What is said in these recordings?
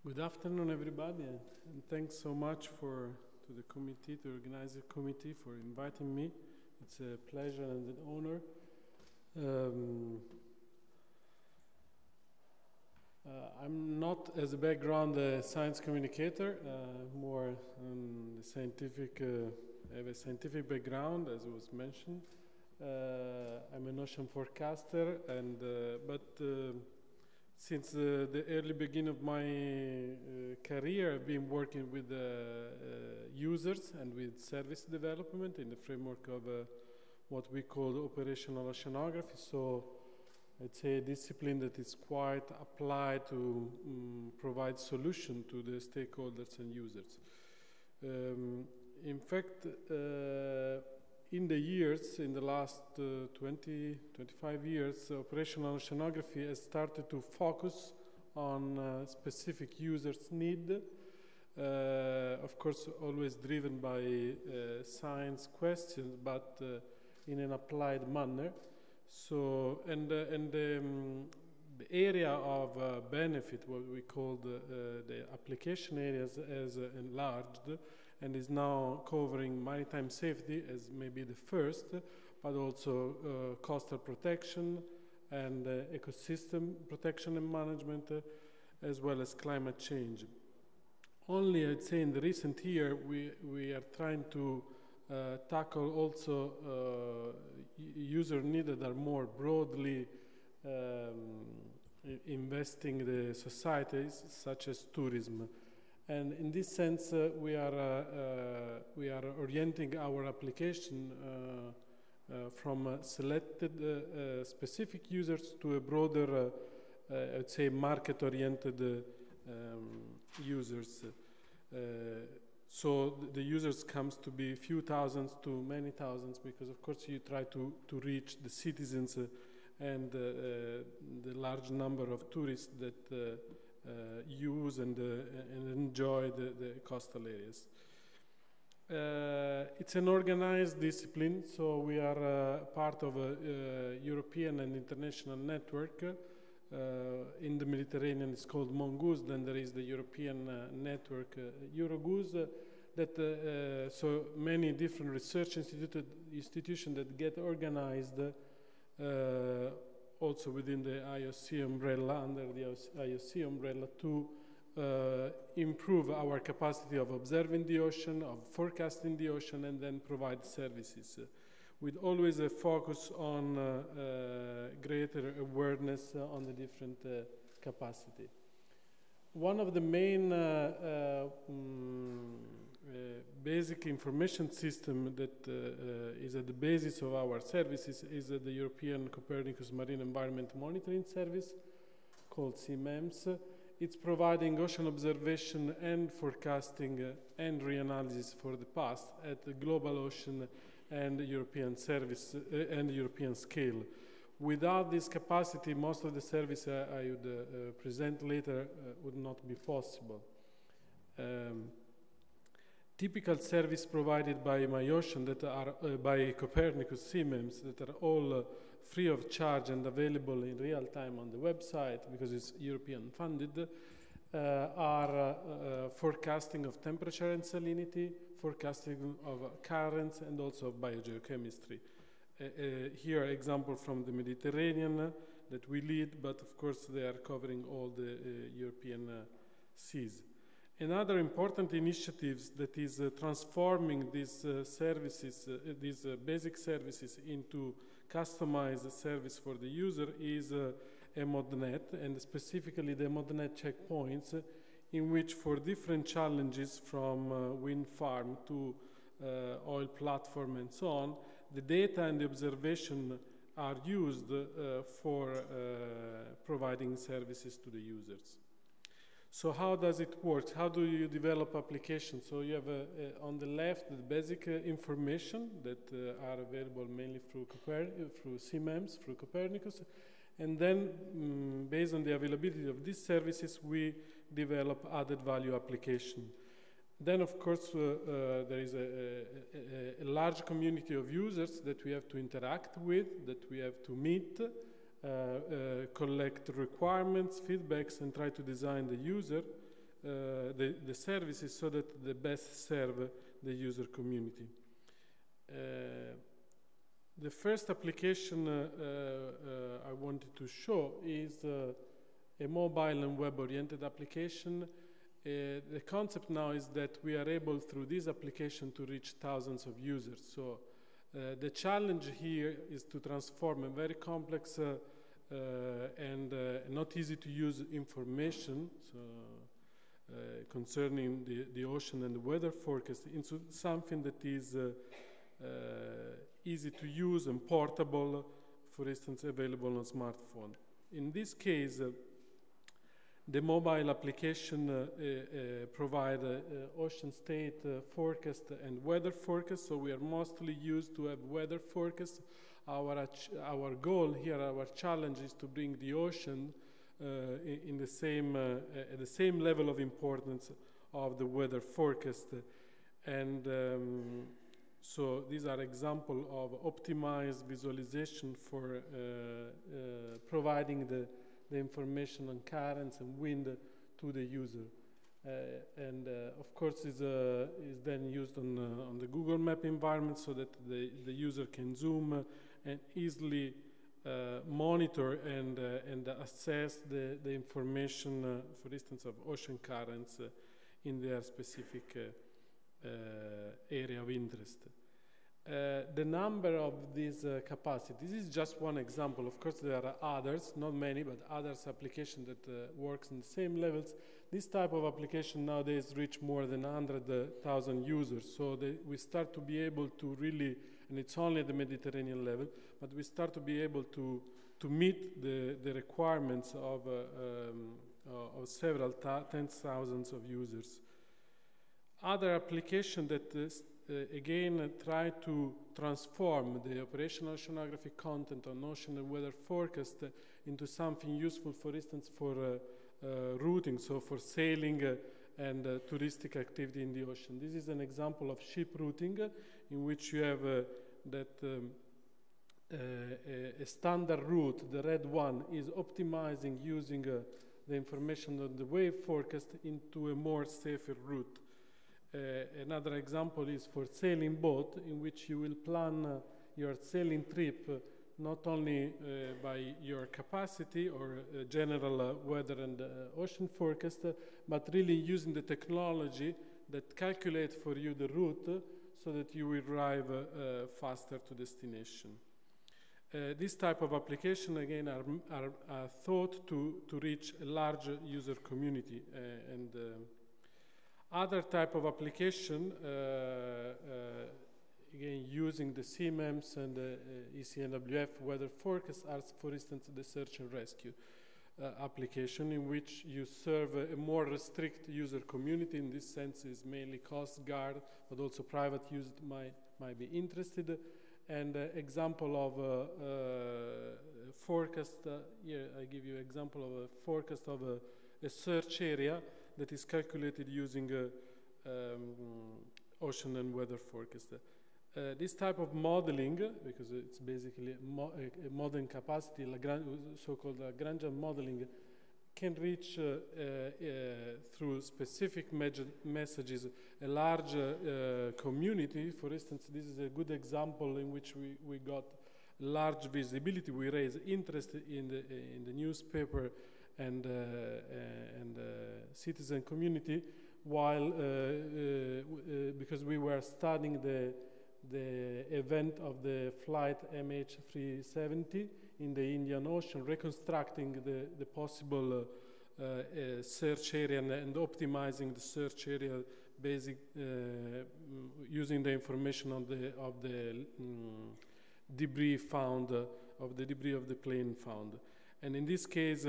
Good afternoon, everybody, and thanks so much to the committee, to organize the committee, for inviting me. It's a pleasure and an honor. I'm not, as a background, a science communicator, more scientific. I have a scientific background, as was mentioned. I'm an ocean forecaster, and since the early beginning of my career, I've been working with users and with service development in the framework of what we call operational oceanography. So I'd say a discipline that is quite applied to provide solution to the stakeholders and users. In fact, in the last 20-25 years, operational oceanography has started to focus on specific users' need, of course always driven by science questions, but in an applied manner. So, the area of benefit, what we call the application areas, has enlarged and is now covering maritime safety as maybe the first, but also coastal protection and ecosystem protection and management, as well as climate change. Only, I'd say, in the recent year, we are trying to tackle also user needs that are more broadly investing the societies, such as tourism. And in this sense, we are orienting our application from selected specific users to a broader, I'd say, market-oriented users. So the users comes to be few thousands to many thousands, because of course you try to reach the citizens and the large number of tourists that use and enjoy the coastal areas. It's an organized discipline, so we are part of a European and international network. In the Mediterranean it's called Mongoose, then there is the European network Eurogoose, that so many different research institutions that get organized also within the IOC umbrella, under the IOC umbrella, to improve our capacity of observing the ocean, of forecasting the ocean, and then provide services, with always a focus on greater awareness on the different capacity. One of the main basic information system that is at the basis of our services is the European Copernicus Marine Environment Monitoring Service, called CMEMS. It's providing ocean observation and forecasting and reanalysis for the past at the global ocean and European service and European scale. Without this capacity, most of the service I would present later would not be possible. Typical service provided by MyOcean, that are by Copernicus CMEMS, that are all free of charge and available in real time on the website because it's European funded, are forecasting of temperature and salinity, forecasting of currents, and also of biogeochemistry. Here, example from the Mediterranean that we lead, but of course they are covering all the European seas. Another important initiative that is transforming these services, these basic services, into customized service for the user is EMODnet, and specifically the EMODnet checkpoints, in which for different challenges from wind farm to oil platform and so on, the data and the observation are used for providing services to the users. So how does it work? How do you develop applications? So you have on the left the basic information that are available mainly through CMEMS, through Copernicus, and then based on the availability of these services, we develop added value application. Then, of course, there is a large community of users that we have to interact with, that we have to meet, collect requirements, feedbacks, and try to design the user the services so that they best serve the user community. The first application I wanted to show is a mobile and web-oriented application. The concept now is that we are able, through this application, to reach thousands of users. So the challenge here is to transform a very complex and not easy to use information concerning the ocean and the weather forecast into something that is easy to use and portable, for instance, available on smartphone. In this case, the mobile application provide ocean state forecast and weather forecast, so we are mostly used to have weather forecast. Our goal here, our challenge is to bring the ocean in the same, at the same level of importance of the weather forecast. And so these are examples of optimized visualization for providing the information on currents and wind to the user. Of course is then used on the Google Map environment so that the user can zoom and easily monitor and assess the information, for instance, of ocean currents in their specific area of interest. The number of these capacities, this is just one example. Of course, there are others, not many, but others applications that works in the same levels. This type of application nowadays reach more than 100,000 users. So we start to be able to really, and it's only at the Mediterranean level, but we start to be able to meet the requirements of several tens of thousands of users. Other application that again try to transform the operational oceanography content on ocean and weather forecast into something useful, for instance, for routing, so for sailing and touristic activity in the ocean. This is an example of ship routing in which you have a standard route, the red one, is optimizing using the information on the wave forecast into a more safer route. Another example is for sailing boat, in which you will plan your sailing trip not only by your capacity or general weather and ocean forecast, but really using the technology that calculates for you the route so that you will arrive faster to destination. This type of application, again, are thought to reach a larger user community. Other type of application, again, using the CMEMS and the ECNWF weather forecast are, for instance, the search and rescue application, in which you serve a more restricted user community. In this sense, is mainly Coast Guard, but also private users might be interested. And example of forecast, here I give you example of a forecast of a search area that is calculated using ocean and weather forecast. This type of modeling, because it's basically a modeling capacity, so-called Lagrangian modeling, can reach through specific messages a large community. For instance, this is a good example in which we got large visibility. We raised interest in the newspaper and citizen community, while because we were studying the event of the flight MH370 in the Indian Ocean, reconstructing the possible search area and optimizing the search area using the information of the debris found, of the plane found. And in this case,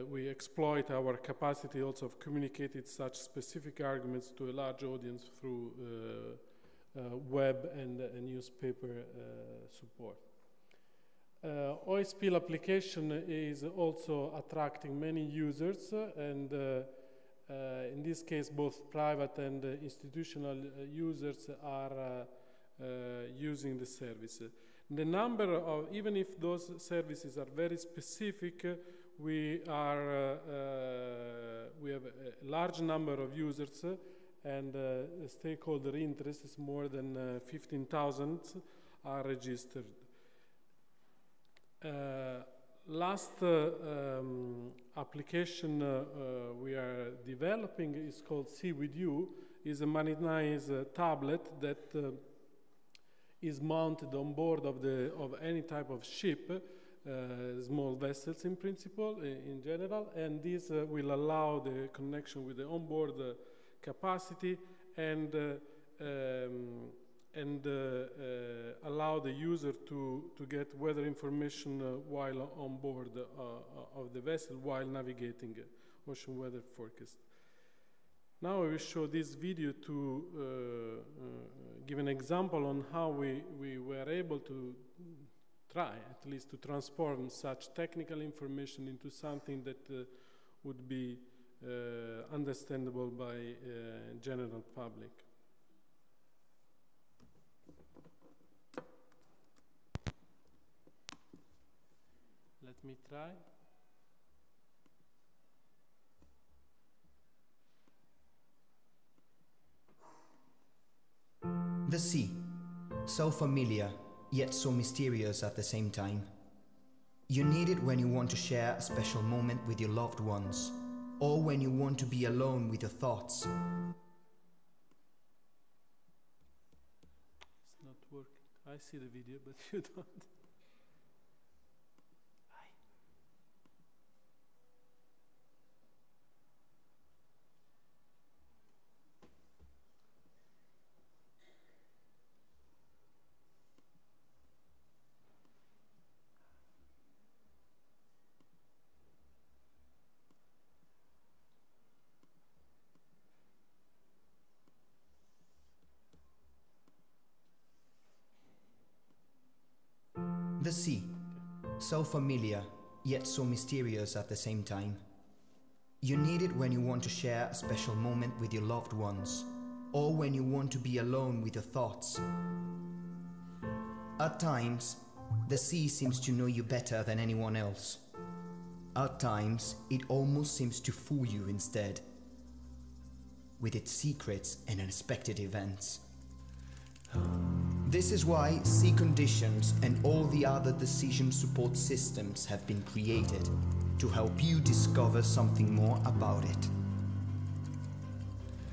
we exploit our capacity also of communicating such specific arguments to a large audience through web and newspaper support. Oil spill application is also attracting many users, and in this case both private and institutional users are using the service. The number of, even if those services are very specific, we have have a large number of users and stakeholder interest is more than 15,000 are registered. Last application we are developing is called Sea With You. Is a marinized tablet that is mounted on board of any type of ship, small vessels in principle, in general, and this will allow the connection with the onboard capacity and allow the user to get weather information while on board of the vessel while navigating ocean weather forecast. Now I will show this video to give an example on how we were able to try, at least, to transform such technical information into something that would be understandable by general public. Let me try. The sea, so familiar, yet so mysterious at the same time. You need it when you want to share a special moment with your loved ones, or when you want to be alone with your thoughts. It's not working. I see the video, but you don't. The sea, so familiar, yet so mysterious at the same time. You need it when you want to share a special moment with your loved ones, or when you want to be alone with your thoughts. At times, the sea seems to know you better than anyone else. At times, it almost seems to fool you instead, with its secrets and unexpected events. This is why sea conditions and all the other decision support systems have been created to help you discover something more about it.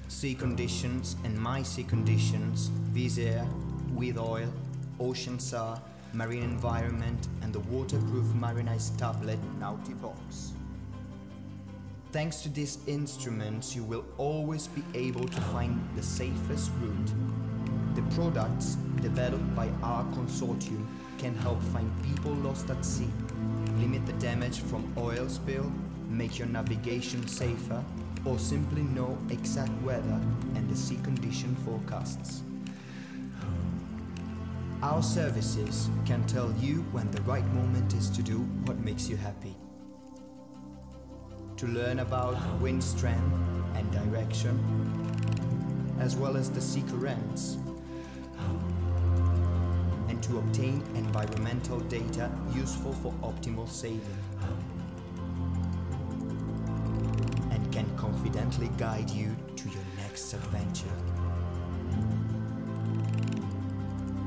Sea conditions and MedSea conditions, Visir, with oil, OceanSAR, marine environment, and the waterproof marinized tablet NautiBox. Thanks to these instruments, you will always be able to find the safest route. The products developed by our consortium can help find people lost at sea, limit the damage from oil spill, make your navigation safer, or simply know exact weather and the sea condition forecasts. Our services can tell you when the right moment is to do what makes you happy. To learn about wind strength and direction, as well as the sea currents, and to obtain environmental data useful for optimal sailing, and can confidently guide you to your next adventure.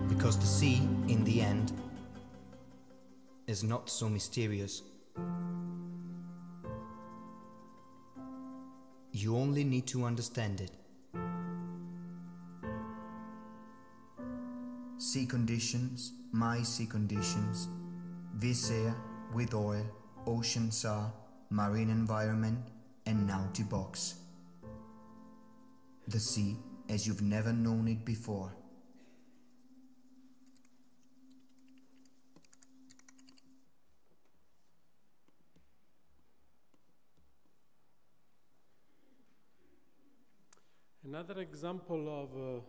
Because the sea, in the end, is not so mysterious. You only need to understand it. Sea conditions, MedSea conditions, Visir, with oil, OceanSAR, marine environment, and NautiBox. The sea as you've never known it before. Another example of a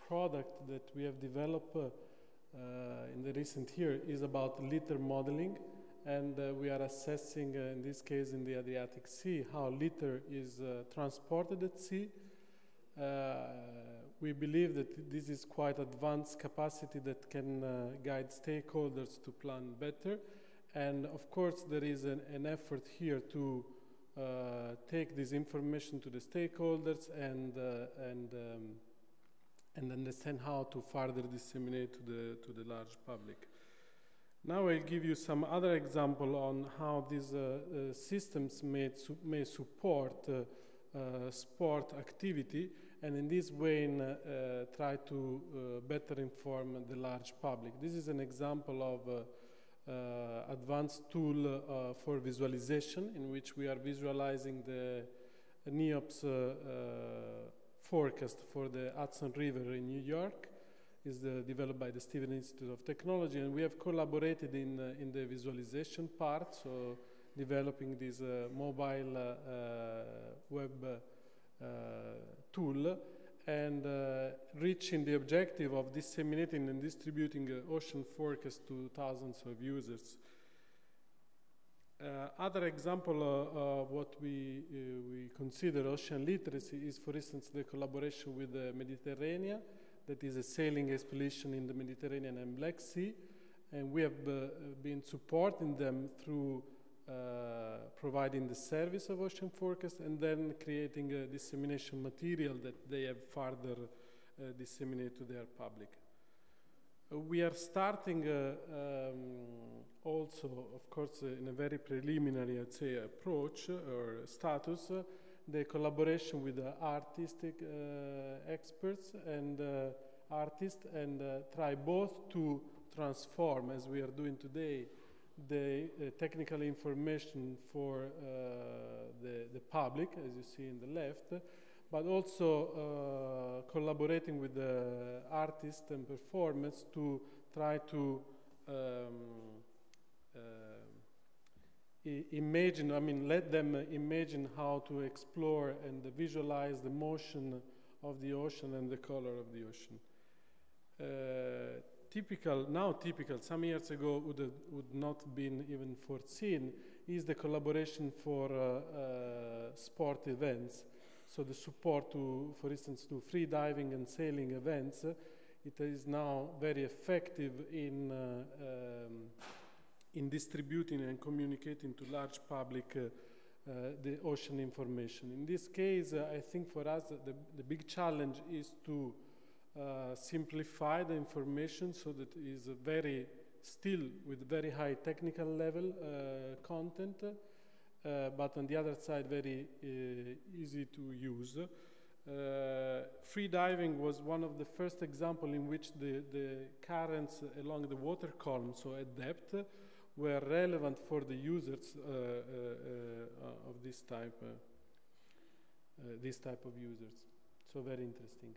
product that we have developed in the recent year is about litter modeling, and we are assessing, in this case in the Adriatic Sea, how litter is transported at sea. We believe that this is quite advanced capacity that can guide stakeholders to plan better, and of course there is an effort here to take this information to the stakeholders and understand how to further disseminate to the large public. Now I'll give you some other example on how these systems may support sport activity, and in this way try to better inform the large public. This is an example of advanced tool for visualization, in which we are visualizing the NEOPS forecast for the Hudson River in New York. Is developed by the Stevens Institute of Technology, and we have collaborated in the visualization part, so developing this mobile web tool, and reaching the objective of disseminating and distributing ocean forecast to thousands of users. Other example of what we consider ocean literacy is, for instance, the collaboration with the Mediterranean. That is a sailing expedition in the Mediterranean and Black Sea, and we have been supporting them through providing the service of ocean forecast and then creating a dissemination material that they have further disseminated to their public. We are starting also, of course, in a very preliminary, I'd say, approach or status, the collaboration with the artistic experts and artists, and try both to transform, as we are doing today, the technical information for the public, as you see in the left, but also collaborating with the artists and performers to try to imagine, let them imagine how to explore and visualize the motion of the ocean and the color of the ocean. Typical, some years ago would not been even foreseen, is the collaboration for sport events. So the support to, for instance, to free diving and sailing events, it is now very effective in distributing and communicating to large public the ocean information. In this case, I think for us the big challenge is to simplify the information so that it is still with very high technical level content, but on the other side very easy to use. Free diving was one of the first examples in which the currents along the water column, so at depth, were relevant for the users of this type of users. So very interesting.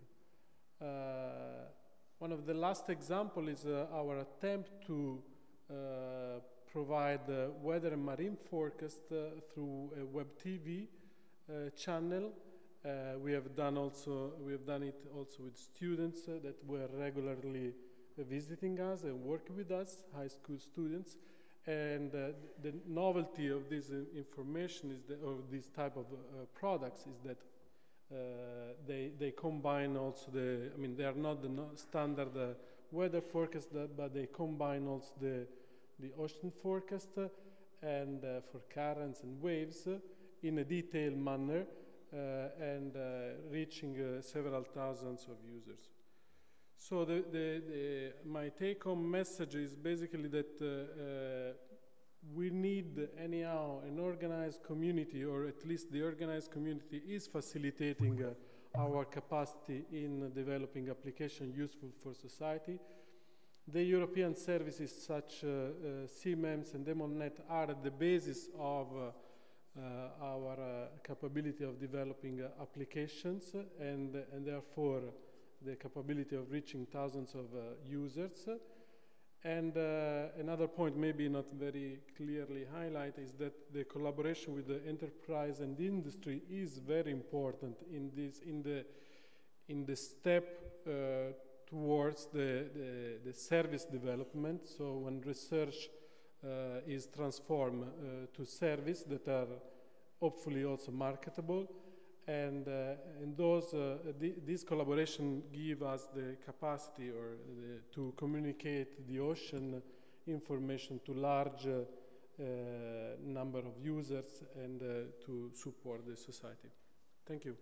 One of the last examples is our attempt to provide weather and marine forecast through a web TV channel. We have done it also with students that were regularly visiting us and working with us, high school students. And the novelty of this information is of this type of products is that they combine also they are not the standard weather forecast, but they combine also the ocean forecast and for currents and waves in a detailed manner and reaching several thousands of users. So my take-home message is basically that we need anyhow an organized community, or at least the organized community is facilitating our capacity in developing applications useful for society. The European services such CMEMS and EMODnet are at the basis of our capability of developing applications and therefore the capability of reaching thousands of users. And another point, maybe not very clearly highlighted, is that the collaboration with the enterprise and the industry is very important in the step towards the service development. So when research is transformed to service that are hopefully also marketable, and this collaboration give us the capacity to communicate the ocean information to large number of users and to support the society. Thank you.